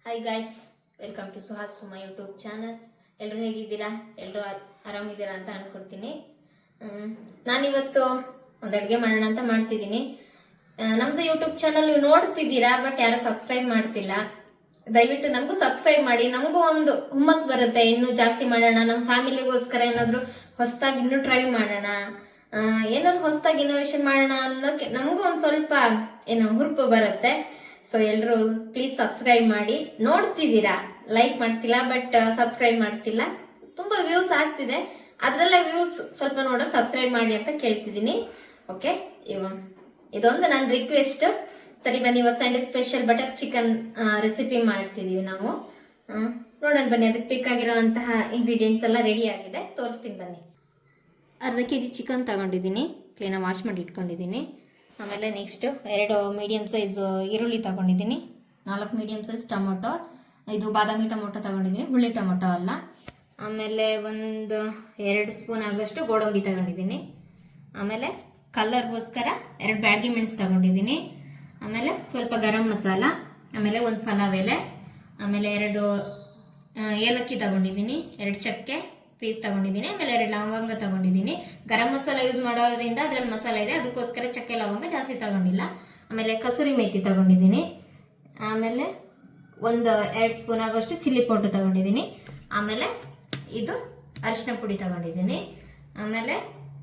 Hi guys, welcome to Suhas Suma YouTube channel. ಎಲ್ಲರೂ ಹೇಗಿದ್ದೀರಾ? ಎಲ್ಲರೂ ಆರಾಮಿದ್ದೀರಾ ಅಂತ ಅನ್ಕೊಡ್ತೀನಿ. ನಾನಿವತ್ತು ಒಂದು ಅಡುಗೆ ಮಾಡೋಣ ಅಂತ ಮಾಡ್ತಿದ್ದೀನಿ. ನಮ್ದು ಯೂಟ್ಯೂಬ್ ಚಾನಲ್ ನೀವು ನೋಡ್ತಿದ್ದೀರಾ, ಬಟ್ ಯಾರು ಸಬ್ಸ್ಕ್ರೈಬ್ ಮಾಡ್ತಿಲ್ಲ. ದಯವಿಟ್ಟು ನಮಗೂ ಸಬ್ಸ್ಕ್ರೈಬ್ ಮಾಡಿ, ನಮಗೂ ಒಂದು ಹುಮ್ಮಸ್ ಬರುತ್ತೆ, ಇನ್ನೂ ಜಾಸ್ತಿ ಮಾಡೋಣ, ನಮ್ಮ ಫ್ಯಾಮಿಲಿಗೋಸ್ಕರ ಏನಾದರೂ ಹೊಸದಾಗಿ ಇನ್ನೂ ಟ್ರೈ ಮಾಡೋಣ, ಏನಾದ್ರು ಹೊಸದಾಗಿ ಇನ್ನೋವೇಷನ್ ಮಾಡೋಣ ಅನ್ನೋಕೆ ನಮಗೂ ಒಂದು ಸ್ವಲ್ಪ ಹುರುಪು ಬರುತ್ತೆ. ಸೊ ಎಲ್ಲರೂ ಪ್ಲೀಸ್ ಸಬ್ಸ್ಕ್ರೈಬ್ ಮಾಡಿ. ನೋಡ್ತಿದ್ದೀರಾ, ಲೈಕ್ ಮಾಡ್ತಿಲ್ಲ, ಬಟ್ ಸಬ್ಸ್ಕ್ರೈಬ್ ಮಾಡ್ತಿಲ್ಲ. ತುಂಬಾ ವ್ಯೂಸ್ ಆಗ್ತಿದೆ, ಅದ್ರಲ್ಲೇ ವ್ಯೂಸ್ ಸ್ವಲ್ಪ ನೋಡ್ರೆ ಸಬ್ಸ್ಕ್ರೈಬ್ ಮಾಡಿ ಅಂತ ಕೇಳ್ತಿದ್ದೀನಿ. ಓಕೆ, ಇದೊಂದು ನನ್ನ ರಿಕ್ವೆಸ್ಟ್. ಸರಿ ಬನ್ನಿ, ಇವತ್ತು Sunday special butter chicken recipe ಮಾಡ್ತಿದೀವಿ ನಾವು. ನೋಡೋಣ ಬನ್ನಿ, ಅದಕ್ಕೆ ಬೇಕಾಗಿರೋಂತಹ ಇಂಗ್ರೀಡಿಯೆಂಟ್ಸ್ ಎಲ್ಲ ರೆಡಿ ಆಗಿದೆ, ತೋರಿಸ್ತೀನಿ ಬನ್ನಿ. ಅರ್ಧ kg ಚಿಕನ್ ತಗೊಂಡಿದ್ದೀನಿ, ಕ್ಲೀನಾಗಿ ವಾಶ್ ಮಾಡಿ ಇಟ್ಕೊಂಡಿದ್ದೀನಿ. ಆಮೇಲೆ ನೆಕ್ಸ್ಟು 2 ಮೀಡಿಯಮ್ ಸೈಜ್ ಈರುಳ್ಳಿ ತಗೊಂಡಿದ್ದೀನಿ, 4 ಮೀಡಿಯಮ್ ಸೈಜ್ ಟೊಮೊಟೊ, ಇದು ಬಾದಾಮಿ ಟೊಮೊಟೊ ತಗೊಂಡಿದ್ದೀನಿ, ಹುಳಿ ಟೊಮೊಟೊ ಅಲ್ಲ. ಆಮೇಲೆ ಒಂದು 2 ಸ್ಪೂನ್ ಆಗೋಷ್ಟು ಗೋಡಂಬಿ ತಗೊಂಡಿದ್ದೀನಿ. ಆಮೇಲೆ ಕಲರ್ಗೋಸ್ಕರ 2 ಬ್ಯಾಡಗಿ ಮೆಣಸು ತಗೊಂಡಿದ್ದೀನಿ. ಆಮೇಲೆ ಸ್ವಲ್ಪ ಗರಂ ಮಸಾಲ, ಆಮೇಲೆ ಒಂದು ಪಲಾವ್ ಎಲೆ, ಆಮೇಲೆ 2 ಏಲಕ್ಕಿ ತಗೊಂಡಿದ್ದೀನಿ, 2 ಚಕ್ಕೆ ಪೀಸ್ ತಗೊಂಡಿದ್ದೀನಿ, ಆಮೇಲೆ 2 ಲವಂಗ ತಗೊಂಡಿದ್ದೀನಿ. ಗರಂ ಮಸಾಲ ಯೂಸ್ ಮಾಡೋದ್ರಿಂದ ಅದ್ರಲ್ಲಿ ಮಸಾಲ ಇದೆ, ಅದಕ್ಕೋಸ್ಕರ ಚಕ್ಕೆ ಲವಂಗ ಜಾಸ್ತಿ ತಗೊಂಡಿಲ್ಲ. ಆಮೇಲೆ ಕಸೂರಿ ಮೇಥಿ ತಗೊಂಡಿದ್ದೀನಿ. ಆಮೇಲೆ ಒಂದು 2 ಸ್ಪೂನ್ ಆಗೋಷ್ಟು ಚಿಲ್ಲಿ ಪೌಡರ್ ತಗೊಂಡಿದ್ದೀನಿ. ಆಮೇಲೆ ಇದು ಅರಿಶಿನ ಪುಡಿ ತಗೊಂಡಿದ್ದೀನಿ. ಆಮೇಲೆ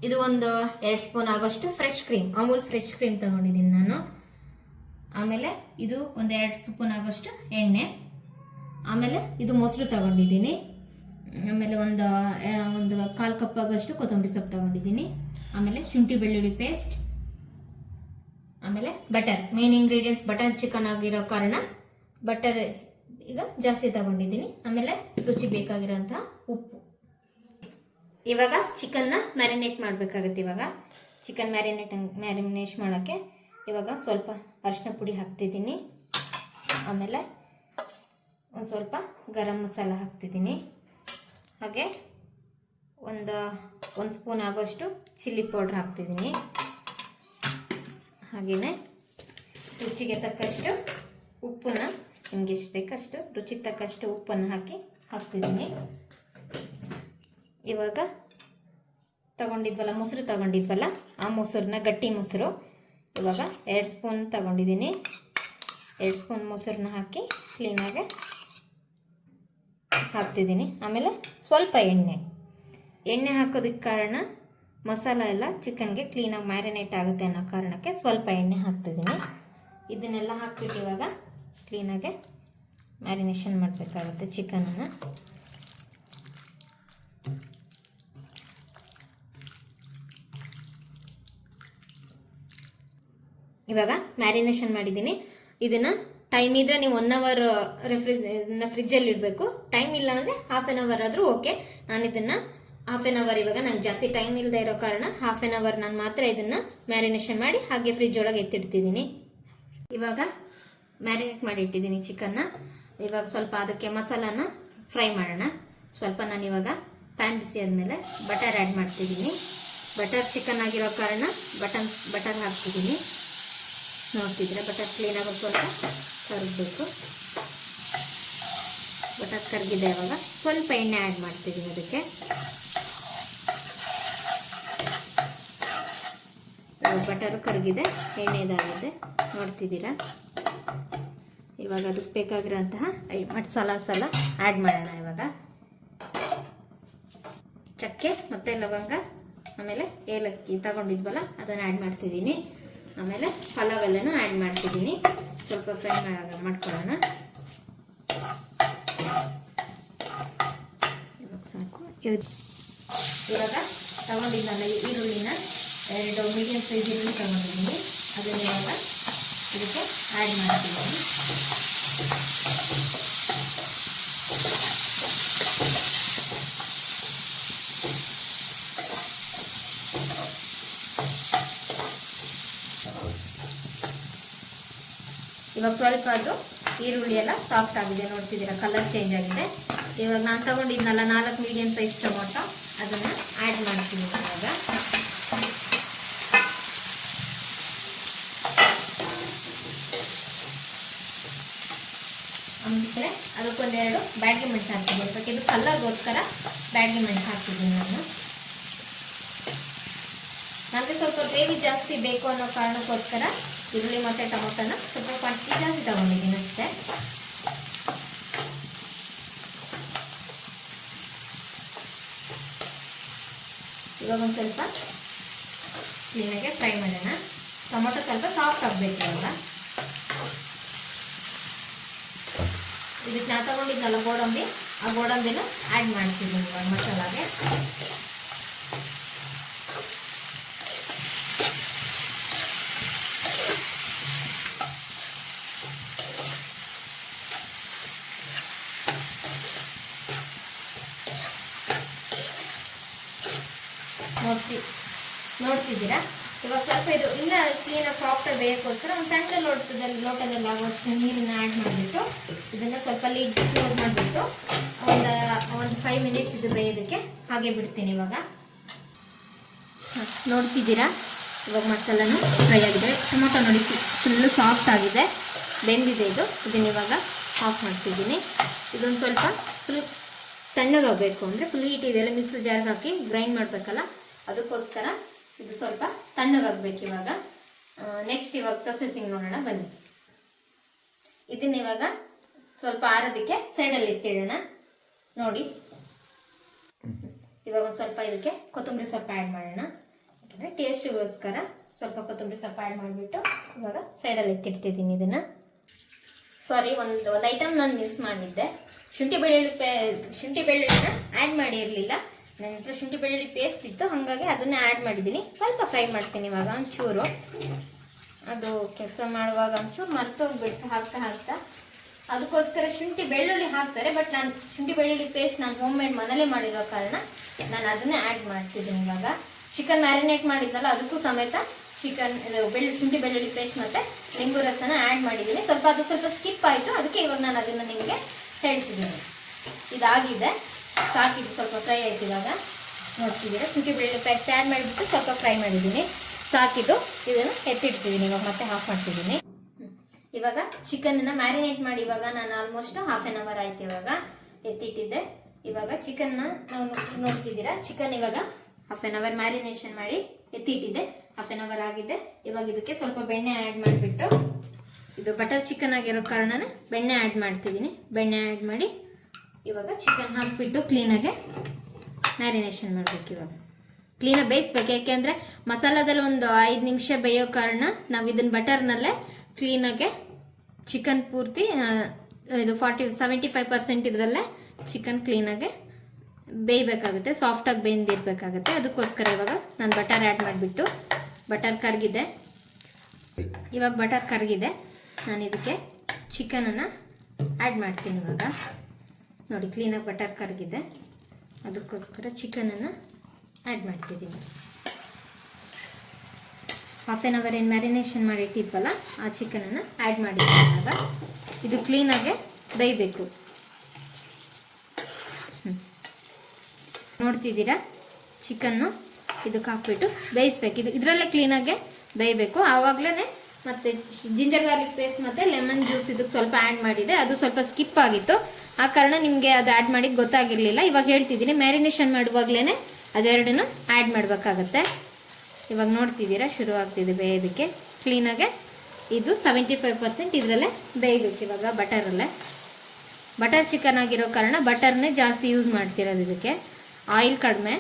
ಇದು ಒಂದು 2 ಸ್ಪೂನ್ ಆಗೋಷ್ಟು fresh cream, Amul fresh cream ತಗೊಂಡಿದ್ದೀನಿ ನಾನು. ಆಮೇಲೆ ಇದು ಒಂದು 2 ಸ್ಪೂನ್ ಆಗೋಷ್ಟು ಎಣ್ಣೆ. ಆಮೇಲೆ ಇದು ಮೊಸರು ತಗೊಂಡಿದ್ದೀನಿ. ಆಮೇಲೆ ಒಂದು 1/4 ಕಪ್ ಆಗೋಷ್ಟು ಕೊತ್ತಂಬರಿ ಸೊಪ್ಪು ತಗೊಂಡಿದ್ದೀನಿ. ಆಮೇಲೆ ಶುಂಠಿ ಬೆಳ್ಳುಳ್ಳಿ ಪೇಸ್ಟ್. ಆಮೇಲೆ butter, main ingredients butter chicken ಆಗಿರೋ ಕಾರಣ ಬಟರ್ ಈಗ ಜಾಸ್ತಿ ತಗೊಂಡಿದ್ದೀನಿ. ಆಮೇಲೆ ರುಚಿಗೆ ಬೇಕಾಗಿರೋಂಥ ಉಪ್ಪು. ಇವಾಗ ಚಿಕನ್ನ ಮ್ಯಾರಿನೇಟ್ ಮಾಡಬೇಕಾಗತ್ತೆ. ಇವಾಗ ಚಿಕನ್ ಮ್ಯಾರಿನೇಟ್ ಮಾಡೋಕ್ಕೆ ಇವಾಗ ಸ್ವಲ್ಪ ಅರಿಶಿನ ಪುಡಿ ಹಾಕ್ತಿದ್ದೀನಿ. ಆಮೇಲೆ ಒಂದು ಸ್ವಲ್ಪ ಗರಂ ಮಸಾಲ ಹಾಕ್ತಿದ್ದೀನಿ. ಹಾಗೆ ಒಂದು ಸ್ಪೂನ್ ಆಗೋಷ್ಟು ಚಿಲ್ಲಿ ಪೌಡ್ರ್ ಹಾಕ್ತಿದ್ದೀನಿ. ಹಾಗೆಯೇ ರುಚಿಗೆ ತಕ್ಕಷ್ಟು ಉಪ್ಪನ್ನು, ನಿಮಗೆ ಎಷ್ಟು ಬೇಕಷ್ಟು ರುಚಿಗೆ ತಕ್ಕಷ್ಟು ಉಪ್ಪನ್ನು ಹಾಕ್ತಿದ್ದೀನಿ. ಇವಾಗ ಮೊಸರು ತಗೊಂಡಿದ್ವಲ್ಲ, ಆ ಮೊಸರನ್ನ, ಗಟ್ಟಿ ಮೊಸರು, ಇವಾಗ 2 ಸ್ಪೂನ್ ತಗೊಂಡಿದ್ದೀನಿ. 2 ಸ್ಪೂನ್ ಮೊಸರನ್ನ ಹಾಕಿ ಕ್ಲೀನಾಗಿ ಹಾಕ್ತಿದ್ದೀನಿ. ಆಮೇಲೆ ಸ್ವಲ್ಪ ಎಣ್ಣೆ ಹಾಕೋದಕ್ಕೆ ಕಾರಣ ಮಸಾಲ ಎಲ್ಲ ಚಿಕನ್ಗೆ ಕ್ಲೀನಾಗಿ ಮ್ಯಾರಿನೇಟ್ ಆಗುತ್ತೆ ಅನ್ನೋ ಕಾರಣಕ್ಕೆ ಸ್ವಲ್ಪ ಎಣ್ಣೆ ಹಾಕ್ತಿದ್ದೀನಿ. ಇದನ್ನೆಲ್ಲ ಹಾಕ್ಬಿಟ್ಟು ಇವಾಗ ಕ್ಲೀನಾಗೆ ಮ್ಯಾರಿನೇಷನ್ ಮಾಡಬೇಕಾಗುತ್ತೆ ಚಿಕನನ್ನು. ಇವಾಗ ಮ್ಯಾರಿನೇಷನ್ ಮಾಡಿದ್ದೀನಿ. ಇದನ್ನು ಟೈಮ್ ಇದ್ದರೆ ನೀವು 1 ಅವರ್ ಫ್ರಿಜ್ಜಲ್ಲಿ ಇಡಬೇಕು. ಟೈಮ್ ಇಲ್ಲ ಅಂದರೆ ಹಾಫ್ ಆನ್ ಅವರ್ ಆದರೂ ಓಕೆ. ನಾನು ಇದನ್ನು ಹಾಫ್ ಆನ್ ಅವರ್, ಇವಾಗ ನಂಗೆ ಜಾಸ್ತಿ ಟೈಮ್ ಇಲ್ಲದೆ ಇರೋ ಕಾರಣ ಹಾಫ್ ಆನ್ ಅವರ್ ನಾನು ಮಾತ್ರ ಇದನ್ನು ಮ್ಯಾರಿನೇಷನ್ ಮಾಡಿ ಹಾಗೆ ಫ್ರಿಜ್ ಒಳಗೆ ಎತ್ತಿಡ್ತಿದ್ದೀನಿ. ಇವಾಗ ಮ್ಯಾರಿನೇಟ್ ಮಾಡಿ ಇಟ್ಟಿದ್ದೀನಿ ಚಿಕನ್ನ. ಇವಾಗ ಸ್ವಲ್ಪ ಅದಕ್ಕೆ ಮಸಾಲಾನ ಫ್ರೈ ಮಾಡೋಣ. ಸ್ವಲ್ಪ ನಾನು ಇವಾಗ ಪ್ಯಾನ್ ಬಿಸಿ ಆದಮೇಲೆ ಬಟರ್ ಆ್ಯಡ್ ಮಾಡ್ತಿದ್ದೀನಿ. ಬಟರ್ ಚಿಕನ್ ಆಗಿರೋ ಕಾರಣ ಬಟರ್ ಹಾಕ್ತಿದ್ದೀನಿ. ನೋಡ್ತಿದ್ರೆ ಬಟರ್ ಕ್ಲೀನಾಗಿ ಸ್ವಲ್ಪ ಕರಗಬೇಕು. ಬಟರ್ ಕರಗಿದೆ. ಇವಾಗ ಸ್ವಲ್ಪ ಎಣ್ಣೆ ಆ್ಯಡ್ ಮಾಡ್ತಿದ್ದೀನಿ ಅದಕ್ಕೆ. ಬಟರು ಕರಗಿದೆ, ಎಣ್ಣೆ ಇದಾಗಿದೆ, ನೋಡ್ತಿದ್ದೀರಾ. ಇವಾಗ ಅದಕ್ಕೆ ಬೇಕಾಗಿರೋಂತಹ ಮಸಾಲ ಆ್ಯಡ್ ಮಾಡೋಣ. ಇವಾಗ ಚಕ್ಕೆ ಮತ್ತು ಲವಂಗ, ಆಮೇಲೆ ಏಲಕ್ಕಿ ತಗೊಂಡಿದ್ವಲ್ಲ ಅದನ್ನು ಆ್ಯಡ್ ಮಾಡ್ತಿದ್ದೀನಿ. ಆಮೇಲೆ ಪಲಾವ್ ಎಲ್ಲನೂ ಆ್ಯಡ್ ಮಾಡ್ತಿದ್ದೀನಿ. ಸ್ವಲ್ಪ ಫ್ರೈ ಮಾಡ್ಕೊಳ್ಳೋಣ. ಇವಾಗ ಸಾಕು. ಇವಾಗ ತಗೊಂಡಿದ್ದಲ್ಲ ಈರುಳ್ಳಿನ, 2 ಮೀಡಿಯಮ್ ಸೈಜ್ ಈರುಳ್ಳಿ ತಗೊಂಡಿದ್ದೀನಿ. ಅದನ್ನು ಇವಾಗ ಇದಕ್ಕೆ ಆ್ಯಡ್ ಮಾಡ್ತಿದ್ದೀನಿ. ಇವಾಗ ಸ್ವಲ್ಪ ಅದು ಈರುಳ್ಳಿ ಎಲ್ಲ ಸಾಫ್ಟ್ ಆಗಿದೆ, ನೋಡ್ತಿದ್ದೀರಾ, ಕಲರ್ ಚೇಂಜ್ ಆಗಿದೆ. ಇವಾಗ ನಾನು ತಗೊಂಡಿದ್ನಲ್ಲ 4 ಮೀಡಿಯಮ್ ಸೈಜ್ ಟೊಮೊಟೊ, ಅದನ್ನು ಆ್ಯಡ್ ಮಾಡ್ತೀನಿ. ಇವಾಗ ಅಂದರೆ ಅದಕ್ಕೊಂದೆರಡು ಬ್ಯಾಡಗಿ ಮೆಣಸು ಹಾಕ್ತಿದ್ದೀನಿ. ಅದಕ್ಕೆ ಇದು ಕಲ್ಲರ್ಗೋಸ್ಕರ ಬ್ಯಾಡಗಿ ಮೆಣಸು ಹಾಕ್ತಿದ್ದೀನಿ ನಾನು. ನನಗೆ ಸ್ವಲ್ಪ ಗ್ರೇವಿ ಜಾಸ್ತಿ ಬೇಕು ಅನ್ನೋ ಕಾರಣಕ್ಕೋಸ್ಕರ ಈರುಳ್ಳಿ ಮತ್ತು ಟೊಮೊಟೊನ ಸ್ವಲ್ಪ ಕ್ವಾಂಟಿಟಿ ಜಾಸ್ತಿ ತೊಗೊಂಡಿದ್ದೀನಿ ಅಷ್ಟೇ. ಇವಾಗ ಒಂದು ಸ್ವಲ್ಪ ಕ್ಲೀನಾಗೆ ಫ್ರೈ ಮಾಡೋಣ. ಟೊಮೊಟೊ ಸ್ವಲ್ಪ ಸಾಫ್ಟ್ ಆಗಬೇಕು ಇವಾಗ. ಇದಕ್ಕೆ ನಾ ತಗೊಂಡಿದ್ನಲ್ಲ ಗೋಡಂಬಿ, ಆ ಗೋಡಂಬಿನ ಆ್ಯಡ್ ಮಾಡ್ತಿದ್ದೀನಿ ಇವಾಗ ಮಸಾಲಾಗೆ. ನೋಡ್ತಿದ್ದೀರಾ ಇವಾಗ ಸ್ವಲ್ಪ ಇದು ಇನ್ನೂ ಕ್ಲೀನಾಗಿ ಸಾಫ್ಟಾಗಿ ಬೇಯೋಕ್ಕೋಸ್ಕರ ಒಂದು ಸಣ್ಣ ಲೋಟದಲ್ಲಿ ಆಗುವಷ್ಟು ನೀರನ್ನ ಆ್ಯಡ್ ಮಾಡಿಬಿಟ್ಟು ಇದನ್ನು ಸ್ವಲ್ಪ ಲಿಡ್ ಕ್ಲೋಸ್ ಮಾಡಿಬಿಟ್ಟು ಒಂದು 5 ಮಿನಿಟ್ಸ್ ಇದು ಬೇಯೋದಕ್ಕೆ ಹಾಗೆ ಬಿಡ್ತೀನಿ. ಇವಾಗ ನೋಡ್ತಿದ್ದೀರಾ ಇವಾಗ ಮಸಾಲನೂ ಫ್ರೈ ಆಗಿದೆ. ಟೊಮೊಟೊ ನೋಡಿ ಫುಲ್ಲು ಸಾಫ್ಟ್ ಆಗಿದೆ, ಬೆಂದಿದೆ. ಇದನ್ನು ಇವಾಗ ಆಫ್ ಮಾಡ್ತಿದ್ದೀನಿ. ಇದೊಂದು ಸ್ವಲ್ಪ ಫುಲ್ ತಣ್ಣಗಾಗಬೇಕು ಅಂದರೆ ಫುಲ್ ಹೀಟ್ ಇದೆಲ್ಲ ಮಿಕ್ಸ್ ಜಾರ್ಗೆ ಹಾಕಿ ಗ್ರೈಂಡ್ ಮಾಡಬೇಕಲ್ಲ, ಅದಕ್ಕೋಸ್ಕರ ಇದು ಸ್ವಲ್ಪ ತಣ್ಣಗಾಗಬೇಕು. ಇವಾಗ ನೆಕ್ಸ್ಟ್ ಇವಾಗ ಪ್ರೊಸೆಸಿಂಗ್ ನೋಡೋಣ ಬನ್ನಿ. ಇದನ್ನ ಇವಾಗ ಸ್ವಲ್ಪ ಆರೋದಕ್ಕೆ ಸೈಡಲ್ಲಿ ಎತ್ತಿಡೋಣ. ನೋಡಿ ಇವಾಗ ಒಂದು ಸ್ವಲ್ಪ ಇದಕ್ಕೆ ಕೊತ್ತಂಬರಿ ಸೊಪ್ಪು ಆ್ಯಡ್ ಮಾಡೋಣ. ಯಾಕಂದರೆ ಟೇಸ್ಟಿಗೋಸ್ಕರ ಸ್ವಲ್ಪ ಕೊತ್ತಂಬರಿ ಸೊಪ್ಪು ಆ್ಯಡ್ ಮಾಡಿಬಿಟ್ಟು ಇವಾಗ ಸೈಡಲ್ಲಿ ಎತ್ತಿಡ್ತಿದ್ದೀನಿ ಇದನ್ನು. ಸಾರಿ, ಒಂದು ಐಟಮ್ ನಾನು ಮಿಸ್ ಮಾಡಿದ್ದೆ. ಶುಂಠಿ ಬೆಳ್ಳುಳ್ಳಿನ ಆ್ಯಡ್ ಮಾಡಿರಲಿಲ್ಲ. ನನ್ನ ಹತ್ರ ಶುಂಠಿ ಬೆಳ್ಳುಳ್ಳಿ ಪೇಸ್ಟ್ ಇತ್ತು, ಹಾಗಾಗಿ ಅದನ್ನೇ ಆ್ಯಡ್ ಮಾಡಿದ್ದೀನಿ. ಸ್ವಲ್ಪ ಫ್ರೈ ಮಾಡ್ತೀನಿ ಇವಾಗ ಒಂಚೂರು. ಅದು ಕೆಲಸ ಮಾಡುವಾಗ ಒಂಚೂರು ಮರ್ತೋಗ್ಬಿಡ್ತು ಹಾಕ್ತಾ. ಅದಕ್ಕೋಸ್ಕರ ಶುಂಠಿ ಬೆಳ್ಳುಳ್ಳಿ ಹಾಕ್ತಾರೆ, ಬಟ್ ನಾನು ಶುಂಠಿ ಬೆಳ್ಳುಳ್ಳಿ ಪೇಸ್ಟ್ ನಾನು ಹೋಮ್ ಮೇಡ್ ಮನೇಲೇ ಮಾಡಿರೋ ಕಾರಣ ನಾನು ಅದನ್ನೇ ಆ್ಯಡ್ ಮಾಡ್ತಿದ್ದೀನಿ. ಇವಾಗ ಚಿಕನ್ ಮ್ಯಾರಿನೇಟ್ ಮಾಡಿದ್ನಲ್ಲ, ಅದಕ್ಕೂ ಸಮೇತ ಶುಂಠಿ ಬೆಳ್ಳುಳ್ಳಿ ಪೇಸ್ಟ್ ಮತ್ತು ನಿಂಬು ರಸನ ಆ್ಯಡ್ ಮಾಡಿದ್ದೀನಿ. ಅದು ಸ್ವಲ್ಪ ಸ್ಕಿಪ್ ಆಯಿತು, ಅದಕ್ಕೆ ಇವಾಗ ನಾನು ಅದನ್ನು ನಿಮಗೆ ಹೇಳ್ತಿದ್ದೀನಿ. ಇದಾಗಿದೆ, ಸಾಕಿದ್ದು ಸ್ವಲ್ಪ ಫ್ರೈ ಆಯ್ತು. ಇವಾಗ ನೋಡ್ತಿದ್ದೀರಾ ಶುಂಠಿ ಬೆಳ್ಳುಳ್ಳಿ ಪೇಸ್ಟ್ ಆ್ಯಡ್ ಮಾಡಿಬಿಟ್ಟು ಸ್ವಲ್ಪ ಫ್ರೈ ಮಾಡಿದ್ದೀನಿ. ಸಾಕಿದ್ದು ಇದನ್ನು ಎತ್ತಿಡ್ತಿದ್ದೀನಿ. ಇವಾಗ ಮತ್ತೆ ಆಫ್ ಮಾಡ್ತಿದ್ದೀನಿ. ಇವಾಗ ಚಿಕನ್ನ ಮ್ಯಾರಿನೇಟ್ ಮಾಡಿ ಇವಾಗ ನಾನು ಆಲ್ಮೋಸ್ಟ್ ½ an hour ಆಯ್ತು ಇವಾಗ ಎತ್ತಿಟ್ಟಿದ್ದೆ. ಇವಾಗ ಚಿಕನ್ನ ನಾವು ನೋಡ್ತಿದ್ದೀರಾ, ಚಿಕನ್ ಇವಾಗ ½ an hour ಮ್ಯಾರಿನೇಷನ್ ಮಾಡಿ ಎತ್ತಿಟ್ಟಿದ್ದೆ. ½ an hour ಆಗಿದೆ. ಇವಾಗ ಇದಕ್ಕೆ ಸ್ವಲ್ಪ ಬೆಣ್ಣೆ ಆ್ಯಡ್ ಮಾಡಿಬಿಟ್ಟು, ಇದು ಬಟರ್ ಚಿಕನ್ ಆಗಿರೋ ಕಾರಣನೇ ಬೆಣ್ಣೆ ಆ್ಯಡ್ ಮಾಡ್ತಿದ್ದೀನಿ. ಬೆಣ್ಣೆ ಆ್ಯಡ್ ಮಾಡಿ ಇವಾಗ ಚಿಕನ್ ಹಾಕಿಬಿಟ್ಟು ಕ್ಲೀನಾಗೆ ಮ್ಯಾರಿನೇಷನ್ ಮಾಡಬೇಕು. ಇವಾಗ ಕ್ಲೀನಾಗಿ ಬೇಯಿಸ್ಬೇಕು, ಯಾಕೆಂದರೆ ಮಸಾಲದಲ್ಲಿ ಒಂದು 5 ನಿಮಿಷ ಬೇಯೋ ಕಾರಣ ನಾವು ಇದನ್ನು ಬಟರ್ನಲ್ಲೇ ಕ್ಲೀನಾಗೆ ಚಿಕನ್ ಪೂರ್ತಿ ಇದು 75% ಇದರಲ್ಲೇ ಚಿಕನ್ ಕ್ಲೀನಾಗೆ ಬೇಯಬೇಕಾಗುತ್ತೆ, ಸಾಫ್ಟಾಗಿ ಬೇಯ್ದಿರಬೇಕಾಗುತ್ತೆ. ಅದಕ್ಕೋಸ್ಕರ ಇವಾಗ ನಾನು ಬಟರ್ ಆ್ಯಡ್ ಮಾಡಿಬಿಟ್ಟು, ಬಟರ್ ಕರಗಿದೆ. ಇವಾಗ ಬಟರ್ ಕರಗಿದೆ, ನಾನು ಇದಕ್ಕೆ ಚಿಕನನ್ನು ಆ್ಯಡ್ ಮಾಡ್ತೀನಿ. ಇವಾಗ ನೋಡಿ ಕ್ಲೀನಾಗಿ ಬಟರ್ ಕರಗಿದೆ, ಅದಕ್ಕೋಸ್ಕರ ಚಿಕನನ್ನು ಆ್ಯಡ್ ಮಾಡ್ತಿದ್ದೀನಿ. ½ an hour ಏನು ಮ್ಯಾರಿನೇಷನ್ ಮಾಡಿ ಇಟ್ಟಿದ್ವಲ್ಲ, ಆ ಚಿಕನನ್ನು ಆ್ಯಡ್ ಮಾಡಿದ್ದೀನಿ. ಇವಾಗ ಇದು ಕ್ಲೀನಾಗೆ ಬೇಯಬೇಕು. ನೋಡ್ತಿದ್ದೀರಾ ಚಿಕನ್ನು ಇದಕ್ಕೆ ಹಾಕ್ಬಿಟ್ಟು ಬೇಯಿಸ್ಬೇಕು. ಇದರಲ್ಲೇ ಕ್ಲೀನಾಗೆ ಬೇಯಬೇಕು. ಆವಾಗಲೇ ಮತ್ತು ಜಿಂಜರ್ ಗಾರ್ಲಿಕ್ ಪೇಸ್ಟ್ ಮತ್ತು ಲೆಮನ್ ಜ್ಯೂಸ್ ಇದಕ್ಕೆ ಸ್ವಲ್ಪ ಆ್ಯಡ್ ಮಾಡಿದೆ, ಅದು ಸ್ವಲ್ಪ ಸ್ಕಿಪ್ ಆಗಿತ್ತು. ಆ ಕಾರಣ ನಿಮಗೆ ಅದು ಆ್ಯಡ್ ಮಾಡಿದ್ದು ಗೊತ್ತಾಗಿರಲಿಲ್ಲ. ಇವಾಗ ಹೇಳ್ತಿದ್ದೀನಿ, ಮ್ಯಾರಿನೇಷನ್ ಮಾಡುವಾಗಲೇ ಅದೆರಡನ್ನು ಆ್ಯಡ್ ಮಾಡಬೇಕಾಗತ್ತೆ. ಇವಾಗ ನೋಡ್ತಿದ್ದೀರಾ ಶುರು ಆಗ್ತಿದೆ ಬೇಯೋದಕ್ಕೆ ಕ್ಲೀನಾಗೆ. ಇದು 75% ಇದರಲ್ಲೇ ಬೇಯಬೇಕು. ಇವಾಗ ಬಟರ್ ಚಿಕನ್ ಆಗಿರೋ ಕಾರಣ ಬಟರ್ನೇ ಜಾಸ್ತಿ ಯೂಸ್ ಮಾಡ್ತಿರೋದು. ಇದಕ್ಕೆ ಆಯಿಲ್ ಕಡಿಮೆ,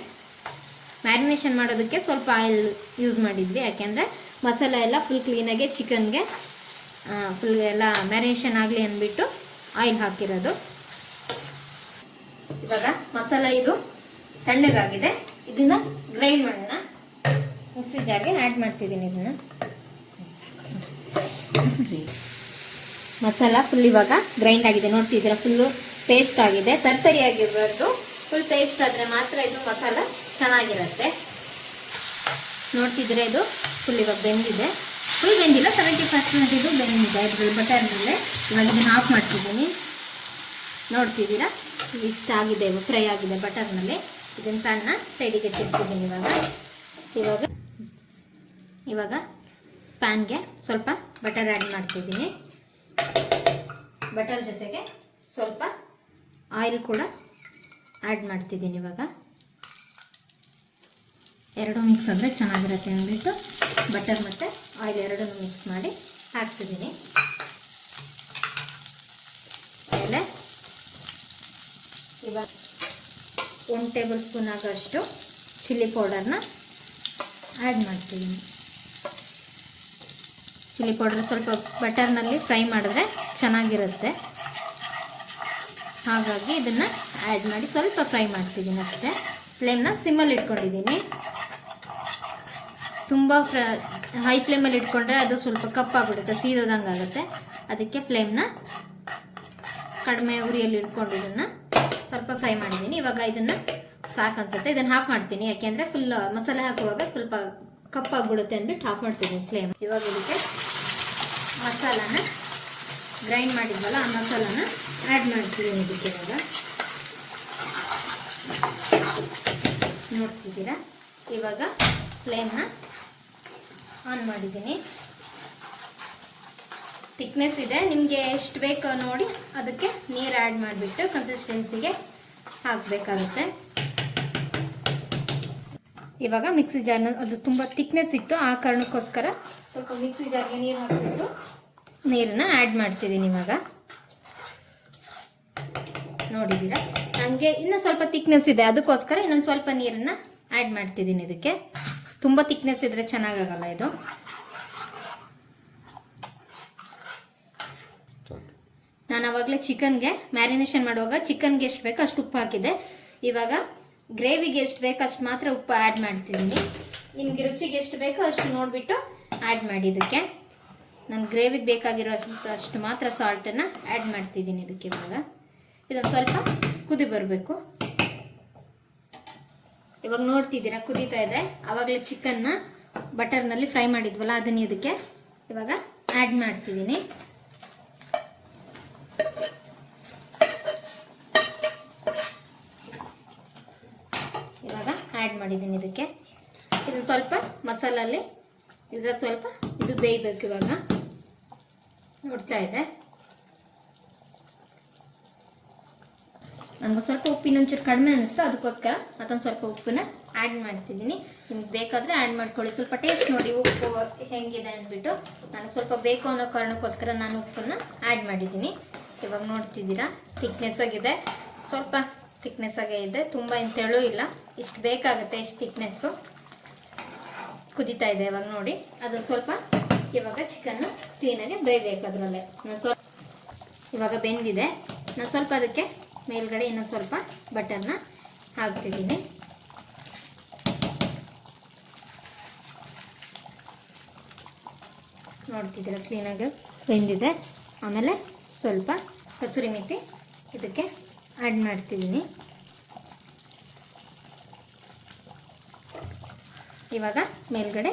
ಮ್ಯಾರಿನೇಷನ್ ಮಾಡೋದಕ್ಕೆ ಸ್ವಲ್ಪ ಆಯಿಲ್ ಯೂಸ್ ಮಾಡಿದ್ವಿ, ಯಾಕೆಂದರೆ ಮಸಾಲೆ ಎಲ್ಲ ಫುಲ್ ಕ್ಲೀನಾಗೆ ಚಿಕನ್ಗೆ ಫುಲ್ ಎಲ್ಲ ಮ್ಯಾರಿನೇಷನ್ ಆಗಲಿ ಅಂದ್ಬಿಟ್ಟು ಆಯಿಲ್ ಹಾಕಿರೋದು. ಇವಾಗ ಮಸಾಲ ಇದು ತಣ್ಣಗಾಗಿದೆ, ಇದನ್ನು ಗ್ರೈಂಡ್ ಮಾಡೋಣ. ಮಿಕ್ಸಿ ಜಾರ್ಗೆ ಆ್ಯಡ್ ಮಾಡ್ತಿದ್ದೀನಿ ಇದನ್ನು. ಮಸಾಲ ಫುಲ್ ಇವಾಗ ಗ್ರೈಂಡ್ ಆಗಿದೆ, ನೋಡ್ತಿದ್ದೀರಾ ಫುಲ್ಲು ಪೇಸ್ಟ್ ಆಗಿದೆ. ತರ್ತರಿ ಆಗಿರಬಾರ್ದು, ಫುಲ್ ಪೇಸ್ಟ್ ಆದರೆ ಮಾತ್ರ ಇದು ಮಸಾಲ ಚೆನ್ನಾಗಿರುತ್ತೆ. ನೋಡ್ತಿದ್ರೆ ಇದು ಫುಲ್ ಇವಾಗ ಬೆಂದಿದೆ, ಫುಲ್ ಬೆಂದಿಲ್ಲ, 70% ಇದು ಬೆಂದಿದೆ ಇದ್ರಲ್ಲಿ ಬಟರ್ನಲ್ಲೇ. ಇವಾಗ ಇದನ್ನು ಆಫ್ ಮಾಡ್ತಿದ್ದೀನಿ. ನೋಡ್ತಿದ್ದೀರಾ ಇಷ್ಟ ಆಗಿದೆ, ಫ್ರೈ ಆಗಿದೆ ಬಟರ್ನಲ್ಲಿ. ಇದನ್ನು ಪ್ಯಾನ್ನ ಸೈಡಿಗೆ ತಿರ್ತಿದ್ದೀನಿ. ಇವಾಗ ಪ್ಯಾನ್ಗೆ ಸ್ವಲ್ಪ ಬಟರ್ ಆ್ಯಡ್ ಮಾಡ್ತಿದ್ದೀನಿ. ಬಟರ್ ಜೊತೆಗೆ ಸ್ವಲ್ಪ ಆಯಿಲ್ ಕೂಡ ಆ್ಯಡ್ ಮಾಡ್ತಿದ್ದೀನಿ. ಇವಾಗ ಎರಡು ಮಿಕ್ಸ್ ಅಂದರೆ ಚೆನ್ನಾಗಿರುತ್ತೆ ಅಂದ್ಬಿಟ್ಟು ಬಟರ್ ಮತ್ತು ಆಯಿಲ್ ಎರಡನ್ನೂ ಮಿಕ್ಸ್ ಮಾಡಿ ಹಾಕ್ತಿದ್ದೀನಿ. ಆಮೇಲೆ ಇವಾಗ 1 ಟೇಬಲ್ ಸ್ಪೂನ್ ಆಗೋಷ್ಟು ಚಿಲ್ಲಿ ಪೌಡರ್ನ ಆ್ಯಡ್ ಮಾಡ್ತಿದ್ದೀನಿ. ಚಿಲ್ಲಿ ಪೌಡರ್ ಸ್ವಲ್ಪ ಬಟರ್ನಲ್ಲಿ ಫ್ರೈ ಮಾಡಿದ್ರೆ ಚೆನ್ನಾಗಿರುತ್ತೆ, ಹಾಗಾಗಿ ಇದನ್ನು ಆ್ಯಡ್ ಮಾಡಿ ಸ್ವಲ್ಪ ಫ್ರೈ ಮಾಡ್ತಿದ್ದೀನಿ ಅಷ್ಟೇ. ಫ್ಲೇಮ್ನ ಸಿಮ್ಮಲ್ಲಿ ಇಟ್ಕೊಂಡಿದ್ದೀನಿ. ತುಂಬ ಹೈ ಫ್ಲೇಮಲ್ಲಿ ಇಟ್ಕೊಂಡ್ರೆ ಅದು ಸ್ವಲ್ಪ ಕಪ್ಪಾಗ್ಬಿಡುತ್ತೆ, ಸೀದೋದಂಗೆ ಆಗುತ್ತೆ. ಅದಕ್ಕೆ ಫ್ಲೇಮ್ನ ಕಡಿಮೆ ಉರಿಯಲ್ಲಿ ಇಟ್ಕೊಂಡು ಇದನ್ನು ಸ್ವಲ್ಪ ಫ್ರೈ ಮಾಡಿದ್ದೀನಿ. ಇವಾಗ ಇದನ್ನು ಸಾಕು ಅನ್ಸುತ್ತೆ, ಇದನ್ನು ಹಾಫ್ ಮಾಡ್ತೀನಿ. ಯಾಕೆಂದರೆ ಫುಲ್ ಮಸಾಲೆ ಹಾಕುವಾಗ ಸ್ವಲ್ಪ ಕಪ್ಪಾಗ್ಬಿಡುತ್ತೆ ಅಂದ್ಬಿಟ್ಟು ಹಾಫ್ ಮಾಡ್ತೀನಿ ಫ್ಲೇಮ್. ಇವಾಗ ಇದಕ್ಕೆ ಮಸಾಲಾನ ಗ್ರೈಂಡ್ ಮಾಡಿದ್ವಲ್ಲ ಆ ಮಸಾಲಾನ ಆ್ಯಡ್ ಮಾಡ್ತಿದ್ದೀನಿ ಇದಕ್ಕೆ. ಇವಾಗ ನೋಡ್ತಿದ್ದೀರಾ, ಇವಾಗ ಫ್ಲೇಮ್ನ ಆನ್ ಮಾಡಿದ್ದೀನಿ. ಥಿಕ್ನೆಸ್ ಇದೆ, ನಿಮಗೆ ಎಷ್ಟು ಬೇಕೋ ನೋಡಿ ಅದಕ್ಕೆ ನೀರು ಆ್ಯಡ್ ಮಾಡಿಬಿಟ್ಟು ಕನ್ಸಿಸ್ಟೆನ್ಸಿಗೆ ಹಾಕಬೇಕಾಗುತ್ತೆ. ಇವಾಗ ಮಿಕ್ಸಿ ಜಾರ್ನ, ಅದು ತುಂಬ ಥಿಕ್ನೆಸ್ ಇತ್ತು, ಆ ಕಾರಣಕ್ಕೋಸ್ಕರ ಸ್ವಲ್ಪ ಮಿಕ್ಸಿ ಜಾರ್ಗೆ ನೀರು ಹಾಕಿಬಿಟ್ಟು ನೀರನ್ನ ಆ್ಯಡ್ ಮಾಡ್ತಿದ್ದೀನಿ. ಇವಾಗ ನೋಡಿದ್ದೀರಾ, ನನಗೆ ಇನ್ನೂ ಸ್ವಲ್ಪ ಥಿಕ್ನೆಸ್ ಇದೆ, ಅದಕ್ಕೋಸ್ಕರ ಇನ್ನೊಂದು ಸ್ವಲ್ಪ ನೀರನ್ನು ಆ್ಯಡ್ ಮಾಡ್ತಿದ್ದೀನಿ. ಇದಕ್ಕೆ ತುಂಬ ಥಿಕ್ನೆಸ್ ಇದ್ದರೆ ಚೆನ್ನಾಗಾಗಲ್ಲ ಇದು. ನಾನು ಆವಾಗಲೇ ಚಿಕನ್ಗೆ ಮ್ಯಾರಿನೇಷನ್ ಮಾಡುವಾಗ ಚಿಕನ್ಗೆ ಎಷ್ಟು ಬೇಕೋ ಅಷ್ಟು ಉಪ್ಪು ಹಾಕಿದೆ. ಇವಾಗ ಗ್ರೇವಿಗೆ ಎಷ್ಟು ಬೇಕೋ ಅಷ್ಟು ಮಾತ್ರ ಉಪ್ಪು ಆ್ಯಡ್ ಮಾಡ್ತಿದ್ದೀನಿ. ನಿಮಗೆ ರುಚಿಗೆ ಎಷ್ಟು ಬೇಕೋ ಅಷ್ಟು ನೋಡಿಬಿಟ್ಟು ಆ್ಯಡ್ ಮಾಡಿ. ಇದಕ್ಕೆ ನಾನು ಗ್ರೇವಿಗೆ ಬೇಕಾಗಿರೋ ಅಷ್ಟು ಮಾತ್ರ ಸಾಲ್ಟನ್ನು ಆ್ಯಡ್ ಮಾಡ್ತಿದ್ದೀನಿ ಇದಕ್ಕೆ. ಇವಾಗ ಇದೊಂದು ಸ್ವಲ್ಪ ಕುದಿ ಬರಬೇಕು. ಇವಾಗ ನೋಡ್ತಿದ್ದೀರಾ ಕುದೀತಾ ಇದೆ. ಆವಾಗಲೇ ಚಿಕನ್ನ ಬಟರ್ನಲ್ಲಿ ಫ್ರೈ ಮಾಡಿದ್ವಲ್ಲ ಅದನ್ನು ಇದಕ್ಕೆ ಇವಾಗ ಆ್ಯಡ್ ಮಾಡ್ತಿದ್ದೀನಿ. ಇವಾಗ ಆ್ಯಡ್ ಮಾಡಿದ್ದೀನಿ ಇದಕ್ಕೆ. ಇದನ್ನು ಸ್ವಲ್ಪ ಮಸಾಲಲ್ಲಿ ಇದರ ಸ್ವಲ್ಪ ಇದು ಬೇಯಬೇಕು. ಇವಾಗ ನೋಡ್ತಾ ಇದೆ, ನನಗೆ ಸ್ವಲ್ಪ ಉಪ್ಪಿನ ಒಂಚೂರು ಕಡಿಮೆ ಅನ್ನಿಸ್ತು, ಅದಕ್ಕೋಸ್ಕರ ಮತ್ತೊಂದು ಸ್ವಲ್ಪ ಉಪ್ಪನ್ನ ಆ್ಯಡ್ ಮಾಡ್ತಿದ್ದೀನಿ. ನಿಮ್ಗೆ ಬೇಕಾದರೆ ಆ್ಯಡ್ ಮಾಡ್ಕೊಳ್ಳಿ. ಸ್ವಲ್ಪ ಟೇಸ್ಟ್ ನೋಡಿ ಉಪ್ಪು ಹೆಂಗಿದೆ ಅಂದ್ಬಿಟ್ಟು. ನಾನು ಸ್ವಲ್ಪ ಬೇಕು ಅನ್ನೋ ಕಾರಣಕ್ಕೋಸ್ಕರ ನಾನು ಉಪ್ಪನ್ನು ಆ್ಯಡ್ ಮಾಡಿದ್ದೀನಿ. ಇವಾಗ ನೋಡ್ತಿದ್ದೀರಾ ಥಿಕ್ನೆಸ್ ಆಗಿದೆ, ಸ್ವಲ್ಪ ಥಿಕ್ನೆಸ್ ಆಗೇ ಇದೆ, ತುಂಬ ಏನು ತೆಳು ಇಲ್ಲ, ಇಷ್ಟು ಬೇಕಾಗುತ್ತೆ ಇಷ್ಟು ಥಿಕ್ನೆಸ್ಸು. ಕುದೀತಾ ಇದೆ ಇವಾಗ ನೋಡಿ. ಅದನ್ನು ಸ್ವಲ್ಪ ಇವಾಗ ಚಿಕನ್ನು ಕ್ಲೀನಾಗಿ ಬೇಯಬೇಕು ಅದರಲ್ಲೇ. ನಾನು ಸ್ವಲ್ಪ ಇವಾಗ ಬೆಂದಿದೆ, ನಾನು ಸ್ವಲ್ಪ ಅದಕ್ಕೆ ಮೇಲ್ಗಡೆ ಇನ್ನೊಂದು ಸ್ವಲ್ಪ ಬಟರ್ನ ಹಾಕ್ತಿದ್ದೀನಿ. ನೋಡ್ತಿದ್ದೀರಾ ಕ್ಲೀನಾಗಿ ಬೆಂದಿದೆ. ಆಮೇಲೆ ಸ್ವಲ್ಪ ಕಸೂರಿ ಮೆಥಿ ಇದಕ್ಕೆ ಆ್ಯಡ್ ಮಾಡ್ತಿದ್ದೀನಿ. ಇವಾಗ ಮೇಲ್ಗಡೆ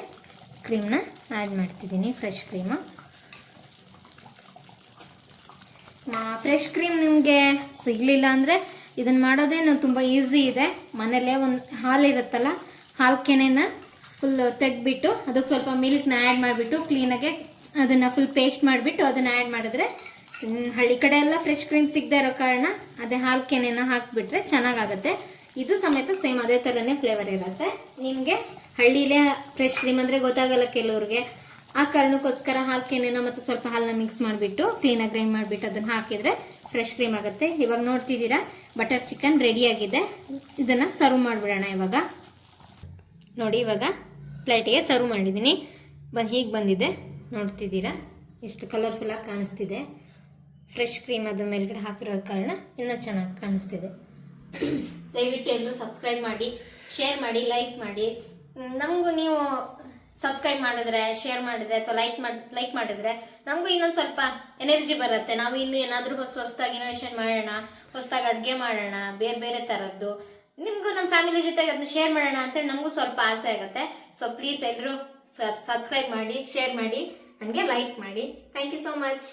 ಕ್ರೀಮ್ನ ಆ್ಯಡ್ ಮಾಡ್ತಿದ್ದೀನಿ, ಫ್ರೆಶ್ ಕ್ರೀಮು. ಫ್ರೆಶ್ ಕ್ರೀಮ್ ನಿಮಗೆ ಸಿಗಲಿಲ್ಲ ಅಂದರೆ ಇದನ್ನು ಮಾಡೋದೇನು ತುಂಬ ಈಸಿ ಇದೆ. ಮನೇಲೇ ಒಂದು ಹಾಲು ಇರುತ್ತಲ್ಲ, ಹಾಲು ಕೆನೆನ ಫುಲ್ ತೆಗೆದ್ಬಿಟ್ಟು ಅದಕ್ಕೆ ಸ್ವಲ್ಪ ಮಿಲ್ಕ್ನ ಆ್ಯಡ್ ಮಾಡಿಬಿಟ್ಟು ಕ್ಲೀನಾಗೆ ಅದನ್ನು ಫುಲ್ ಪೇಸ್ಟ್ ಮಾಡಿಬಿಟ್ಟು ಅದನ್ನು ಆ್ಯಡ್ ಮಾಡಿದ್ರೆ, ಹಳ್ಳಿ ಕಡೆ ಎಲ್ಲ ಫ್ರೆಶ್ ಕ್ರೀಮ್ ಸಿಗದೆ ಇರೋ ಕಾರಣ ಅದೇ ಹಾಲು ಕೆನೆನ ಹಾಕಿಬಿಟ್ರೆ ಚೆನ್ನಾಗಾಗುತ್ತೆ. ಇದು ಸಮೇತ ಸೇಮ್ ಅದೇ ಥರನೇ ಫ್ಲೇವರ್ ಇರುತ್ತೆ. ನಿಮಗೆ ಹಳ್ಳಿಲೇ ಫ್ರೆಶ್ ಕ್ರೀಮ್ ಅಂದರೆ ಗೊತ್ತಾಗಲ್ಲ ಕೆಲವ್ರಿಗೆ, ಆ ಕಾರಣಕ್ಕೋಸ್ಕರ ಹಾಲು ಕೆನೆನ ಮತ್ತು ಸ್ವಲ್ಪ ಹಾಲನ್ನ ಮಿಕ್ಸ್ ಮಾಡಿಬಿಟ್ಟು ಕ್ಲೀನಾಗಿ ಗ್ರೈಂಡ್ ಮಾಡಿಬಿಟ್ಟು ಅದನ್ನು ಹಾಕಿದರೆ ಫ್ರೆಶ್ ಕ್ರೀಮ್ ಆಗುತ್ತೆ. ಇವಾಗ ನೋಡ್ತಿದ್ದೀರಾ ಬಟರ್ ಚಿಕನ್ ರೆಡಿಯಾಗಿದೆ. ಇದನ್ನು ಸರ್ವ್ ಮಾಡಿಬಿಡೋಣ. ಇವಾಗ ನೋಡಿ, ಇವಾಗ ಪ್ಲೇಟಿಗೆ ಸರ್ವ್ ಮಾಡಿದ್ದೀನಿ. ಹೀಗೆ ಬಂದಿದೆ ನೋಡ್ತಿದ್ದೀರಾ, ಎಷ್ಟು ಕಲರ್ಫುಲ್ಲಾಗಿ ಕಾಣಿಸ್ತಿದೆ. ಫ್ರೆಶ್ ಕ್ರೀಮ್ ಅದ್ರ ಮೇಲ್ಗಡೆ ಹಾಕಿರೋ ಕಾರಣ ಇನ್ನೂ ಚೆನ್ನಾಗಿ ಕಾಣಿಸ್ತಿದೆ. ದಯವಿಟ್ಟು ಎಲ್ಲರೂ ಸಬ್ಸ್ಕ್ರೈಬ್ ಮಾಡಿ, ಶೇರ್ ಮಾಡಿ, ಲೈಕ್ ಮಾಡಿ. ನಮಗೂ ನೀವು ಸಬ್ಸ್ಕ್ರೈಬ್ ಮಾಡಿದ್ರೆ, ಶೇರ್ ಮಾಡಿದ್ರೆ ಅಥವಾ ಲೈಕ್ ಮಾಡಿದ್ರೆ ನಮಗೂ ಇನ್ನೊಂದು ಸ್ವಲ್ಪ ಎನರ್ಜಿ ಬರುತ್ತೆ. ನಾವು ಇನ್ನೂ ಏನಾದರೂ ಹೊಸದಾಗಿ ಇನೋವೇಷನ್ ಮಾಡೋಣ, ಹೊಸದಾಗಿ ಅಡುಗೆ ಮಾಡೋಣ, ಬೇರೆ ಬೇರೆ ಥರದ್ದು. ನಿಮಗೂ ನಮ್ಮ ಫ್ಯಾಮಿಲಿ ಜೊತೆಗೆ ಅದನ್ನ ಶೇರ್ ಮಾಡೋಣ ಅಂತೇಳಿ ನಮಗೂ ಸ್ವಲ್ಪ ಆಸೆ ಆಗುತ್ತೆ. ಸೊ ಪ್ಲೀಸ್ ಎಲ್ಲರೂ ಸಬ್ಸ್ಕ್ರೈಬ್ ಮಾಡಿ, ಶೇರ್ ಮಾಡಿ, ನನಗೆ ಲೈಕ್ ಮಾಡಿ. Thank you so much.